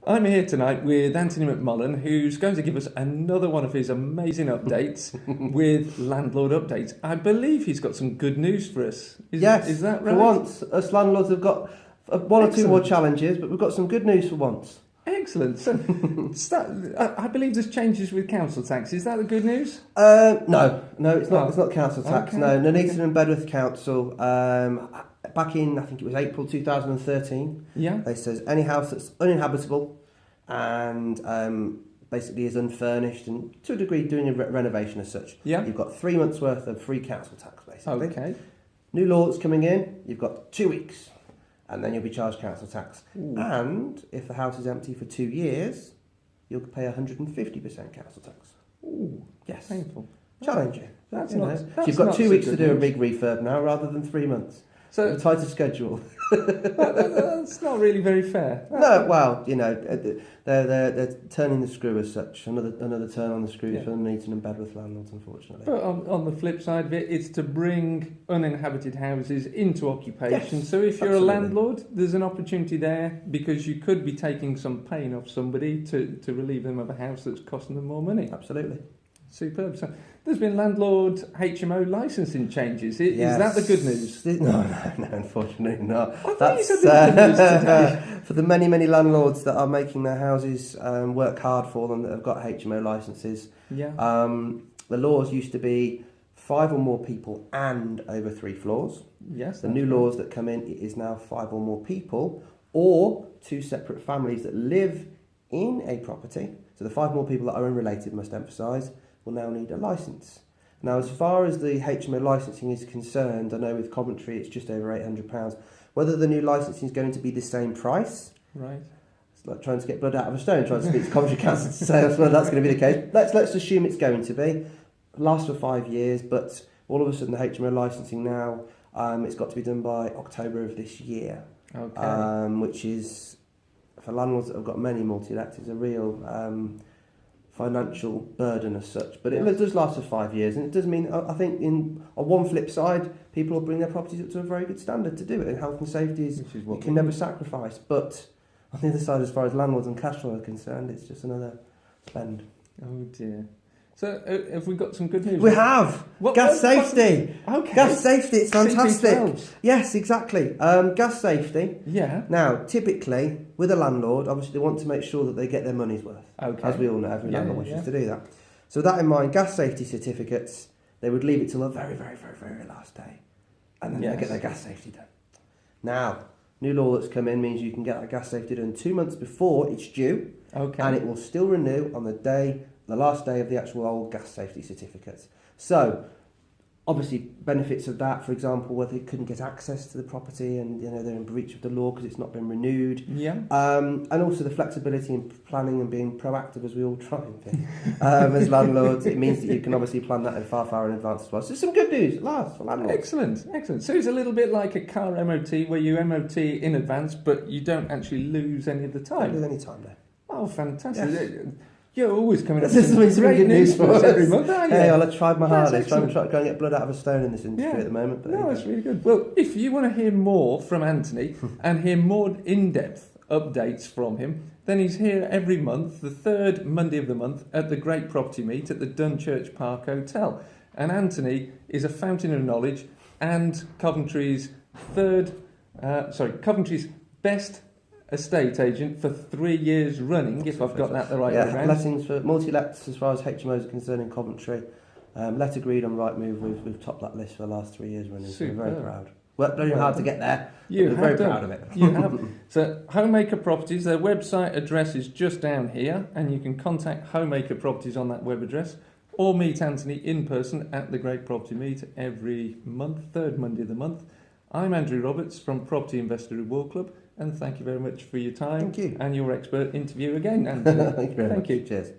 I'm here tonight with Anthony McMullan, who's going to give us another one of his amazing updates with landlord updates. I believe he's got some good news for us. Is that right? For once, us landlords have got one or two more challenges, but we've got some good news for once. Excellent. So, I believe there's changes with council tax. Is that the good news? No, it's not. It's not council tax. Okay. No, Nuneaton and Bedworth Council. Back in, I think it was April 2013. Yeah. They says any house that's uninhabitable and basically is unfurnished and to a degree doing a renovation as such. Yeah. You've got 3 months worth of free council tax basically. Okay. New law that's coming in. You've got 2 weeks. And then you'll be charged council tax. Ooh. And if the house is empty for 2 years, you'll pay 150% council tax. Ooh, yes. Painful. Challenging. That's you not. know. That's You've got not 2 so weeks to good do a news. big refurb now rather than 3 months. So a tighter schedule. that's not really very fair. No, well, you know, they're turning the screw as such. Another turn on the screws for the Nuneaton and Bedworth landlords, unfortunately. But on the flip side of it, it's to bring uninhabited houses into occupation. Yes, so if you're absolutely. a landlord, there's an opportunity there because you could be taking some pain off somebody to relieve them of a house that's costing them more money. Absolutely. Superb. So there's been landlord HMO licensing changes. Is that the good news? No, unfortunately not. I thought you said the good news today. For the many landlords that are making their houses work hard for them that have got HMO licences. Yeah. The laws used to be 5 or more people and over 3 floors. Yes. The new laws that come in, it is now 5 or more people or 2 separate families that live in a property. So the 5 more people that are unrelated, must emphasise, will now need a licence. Now, as far as the HMO licensing is concerned, I know with Coventry it's just over £800. Whether the new licensing is going to be the same price, right? it's like trying to get blood out of a stone, trying to speak to Coventry Council to say whether that's going to be the case. Let's assume it's going to be. Lasts for 5 years, but all of a sudden the HMO licensing now, it's got to be done by October of this year. Okay. Which is, for landlords that have got many multi-lets, is a real financial burden as such, but it does last for 5 years, and it does mean, I think, on one flip side, people will bring their properties up to a very good standard to do it, and health and safety is you can never sacrifice. But on the other side, as far as landlords and cash flow are concerned, it's just another spend. Oh dear. So have we got some good news? We have gas safety. Okay. Gas safety, it's fantastic. CP12s. Yes, exactly. Gas safety. Yeah. Now, typically, with a landlord, obviously they want to make sure that they get their money's worth. Okay. As we all know, every landlord wishes to do that. So with that in mind, gas safety certificates, they would leave it till the very, very, very, very last day. And then they get their gas safety done. Now, new law that's come in means you can get that gas safety done 2 months before it's due. Okay. And it will still renew on the last day of the actual old gas safety certificates. So, obviously, benefits of that, for example, where they couldn't get access to the property and they're in breach of the law because it's not been renewed. Yeah. And also the flexibility in planning and being proactive, as we all try and be. As landlords, it means that you can obviously plan that in far in advance as well. So some good news at last for landlords. Excellent. So it's a little bit like a car MOT where you MOT in advance, but you don't actually lose any of the time. Don't lose any time there. Oh, fantastic. Yes. You're always coming up This is with great good news for us every month, aren't you? Hey, I'll have tried my hardest. That's Try and go and get blood out of a stone in this industry at the moment. But no, it's really good. Well, if you want to hear more from Anthony and hear more in-depth updates from him, then he's here every month, the 3rd Monday of the month, at the Great Property Meet at the Dunchurch Park Hotel. And Anthony is a fountain of knowledge and Coventry's best estate agent for 3 years running, if I've got that the right way around. Lettings for multi-lets as far as HMOs are concerned in Coventry. Let agreed on Rightmove. We've topped that list for the last 3 years running. So we're very proud. Worked very hard to get there. We're very proud of it. You have. So Homemaker Properties, their website address is just down here, and you can contact Homemaker Properties on that web address, or meet Anthony in person at the Great Property Meet every month, 3rd Monday of the month. I'm Andrew Roberts from Property Investor Reward Club, and thank you very much for your time. Thank you. And your expert interview again, Anthony. Thank you very much. Thank you. Cheers.